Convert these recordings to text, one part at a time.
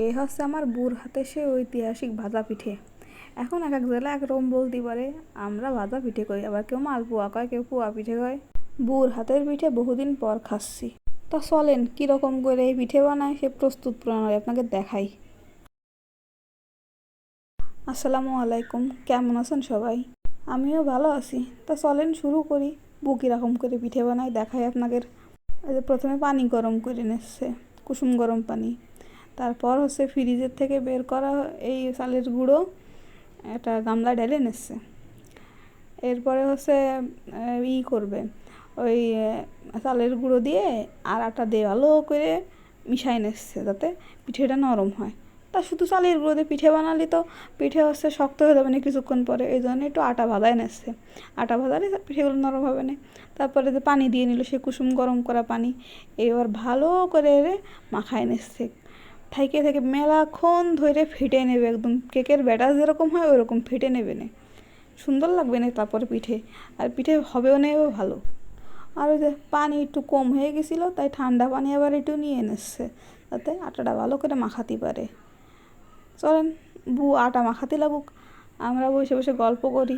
এই হচ্ছে আমার বুর হাতে সে ঐতিহাসিক ভাজা পিঠে। এখন এক এক জেলা একরকম বলতে পারে, আমরা ভাজা পিঠে কই, আবার কেউ মালপোয়া কয়, কেউ পোয়া পিঠে কয়। বুর হাতের পিঠে বহুদিন পর খাচ্ছি। তা চলেন কীরকম করে এই পিঠে বানায় সে প্রস্তুত প্রণালী আপনাকে দেখাই। আসসালামু আলাইকুম, কেমন আছেন সবাই? আমিও ভালো আছি। তা চলেন শুরু করি। বু কীরকম করে পিঠে বানায় দেখাই আপনাদের। প্রথমে পানি গরম করে নিচ্ছে, কুসুম গরম পানি। তারপর হচ্ছে ফ্রিজের থেকে বের করা এই চালের গুঁড়ো একটা গামলা ঢেলে নিচ্ছে। এরপরে হচ্ছে করবে ওই চালের গুঁড়ো দিয়ে আর আটা দিয়ে ভালো করে মিশাই নিচ্ছে যাতে পিঠেটা নরম হয়। তা শুধু চালের গুঁড়ো দিয়ে পিঠে বানালে তো পিঠে হচ্ছে শক্ত হয়ে যাবে না কিছুক্ষণ পরে, এই জন্য একটু আটা ভাজাই নিচ্ছে। আটা ভাজালে পিঠেগুলো নরম হবে না। তারপরে যে পানি দিয়ে নিল, সে কুসুম গরম করা পানি, এবার ভালো করে মাখাই নিচ্ছে। থেকে মেলাক্ষণ ধরে ফেটে নেবে, একদম কেকের ব্যাটার যেরকম হয় ওরকম ফেটে নেবে না, সুন্দর লাগবে না তারপরে পিঠে, আর পিঠে হবেও নেও ভালো। আর ওই যে পানি একটু কম হয়ে গেছিলো, তাই ঠান্ডা পানি আবার একটু নিয়ে এনেছে যাতে আটাটা ভালো করে মাখাতে পারে। চলেন বু আটা মাখাতে লাগুক, আমরা বসে বসে গল্প করি।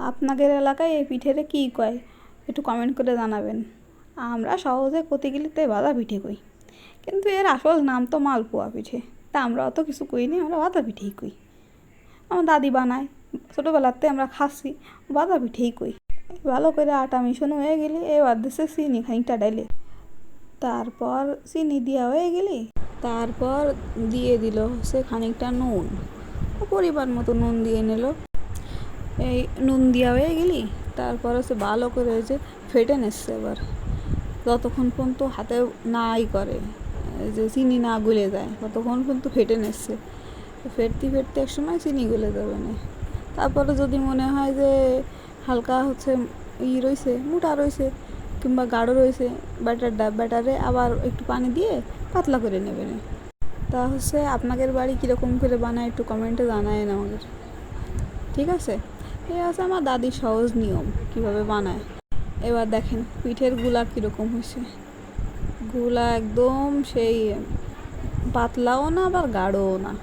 আপনাদের এলাকায় এই পিঠেরে কী কয় একটু কমেন্ট করে জানাবেন। আমরা সহজে কতে গেলে তাই ভাজা পিঠে কই, কিন্তু এর আসল নাম তো মালপোয়া পিঠে। তা আমরা অত কিছু কই নি, আমরা ভাজা পিঠেই কই। আমার দাদি বানায়, ছোটোবেলাতে আমরা খাচ্ছি, ভাজা পিঠেই কই। ভালো করে আটা মিশানো হয়ে গেলে এবার দিচ্ছে চিনি খানিকটা ডাইলে। তারপর চিনি দেওয়া হয়ে গেলে তারপর দিয়ে দিল হচ্ছে খানিকটা নুন, পরিমাণ মতো নুন দিয়ে নিল। এই নুন দেওয়া হয়ে গেলি তারপর হচ্ছে ভালো করে যে ফেটে নিচ্ছে। এবার যতক্ষণ পর্যন্ত হাতে নাই করে যে চিনি না গলে যায় ততক্ষণ পর্যন্ত ফেটে নিচ্ছে। ফেটতে ফেটতে এক সময় চিনি গলে যাবে না। তারপরে যদি মনে হয় যে হালকা হচ্ছে রয়েছে, মোটা রয়েছে কিংবা গাঢ় রয়েছে ব্যাটারে আবার একটু পানি দিয়ে পাতলা করে নেবে না। তা হচ্ছে আপনাদের বাড়ি কীরকম করে বানায় একটু কমেন্টে জানায় না আমাদের, ঠিক আছে? এই আছে আমার দাদির সহজ নিয়ম কিভাবে বানায়। এবার দেখেন পিঠের গুলা কীরকম হয়েছে, গুলা একদম সেই পাতলাও না আবার গাঢ়ও না।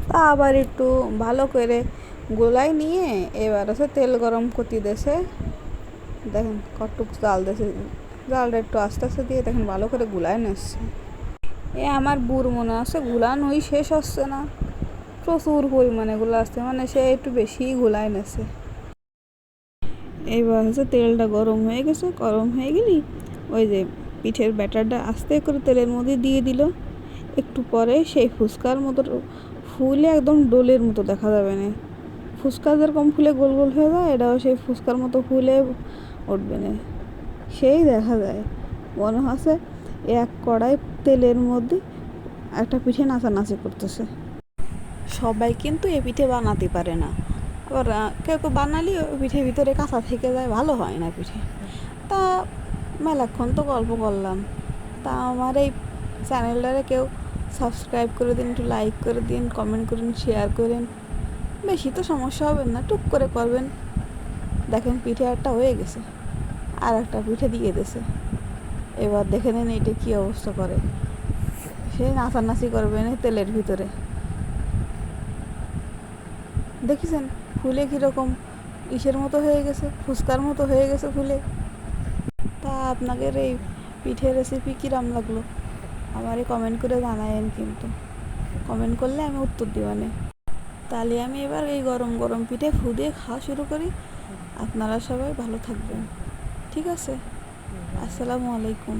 তা আবার একটু ভালো করে গোলাই নিয়ে এবার হচ্ছে তেল গরম করতে দেছে। দেখেন কতটুকু জাল দেছে, জালটা একটু আস্তে আস্তে দিয়ে দেখেন ভালো করে গুলাই নিচ্ছে। আমার বুড় মনে আছে গুলানোই শেষ হচ্ছে না, প্রচুর পরিমাণে গুলা আসছে, মানে সে একটু বেশিই গুলাই নেছে। এইবার হচ্ছে তেলটা গরম হয়ে গেছে, গরম হয়ে গেলি ওই যে পিঠের ব্যাটারটা আস্তে করে তেলের মধ্যে দিয়ে দিল। একটু পরে সেই ফুচকার মতো ফুলে একদম ডোলের মতো দেখা যাবে না। ফুচকা যেরকম ফুলে গোল গোল হয়ে যায়, এটাও সেই ফুচকার মতো ফুলে উঠবে না, সেই দেখা যায় মনে হচ্ছে এক কড়াই তেলের মধ্যে একটা পিঠে নাচানাচি করতেছে। সবাই কিন্তু এ পিঠে বানাতে পারে না, আবার কেউ কেউ বানালে পিঠে ভিতরে কাঁচা থেকে যায়, ভালো হয় না পিঠে। তা মেলাক্ষণ তো গল্প করলাম, তা আমার এই চ্যানেলটারে কেউ সাবস্ক্রাইব করে দিন, একটু লাইক করে দিন, কমেন্ট করুন, শেয়ার করেন। বেশি তো সমস্যা হবে না, টুক করে করবেন। দেখেন পিঠে একটা হয়ে গেছে, আর একটা পিঠে দিয়ে দিয়েছে। এবার দেখে নেন এটা কী অবস্থা করে, সে নাচানাচি করবে না তেলের ভিতরে। দেখেছেন ফুলে কীরকম ইসের মতো হয়ে গেছে, ফুচকার মতো হয়ে গেছে ফুলে। তা আপনাদের এই পিঠে রেসিপি কীরকম লাগলো আমারে কমেন্ট করে জানায়েন, কিন্তু কমেন্ট করলে আমি উত্তর দিবানে। তাহলে আমি এবার এই গরম গরম পিঠে ফু দিয়ে খাওয়া শুরু করি। আপনারা সবাই ভালো থাকবেন, ঠিক আছে? আসসালামু আলাইকুম।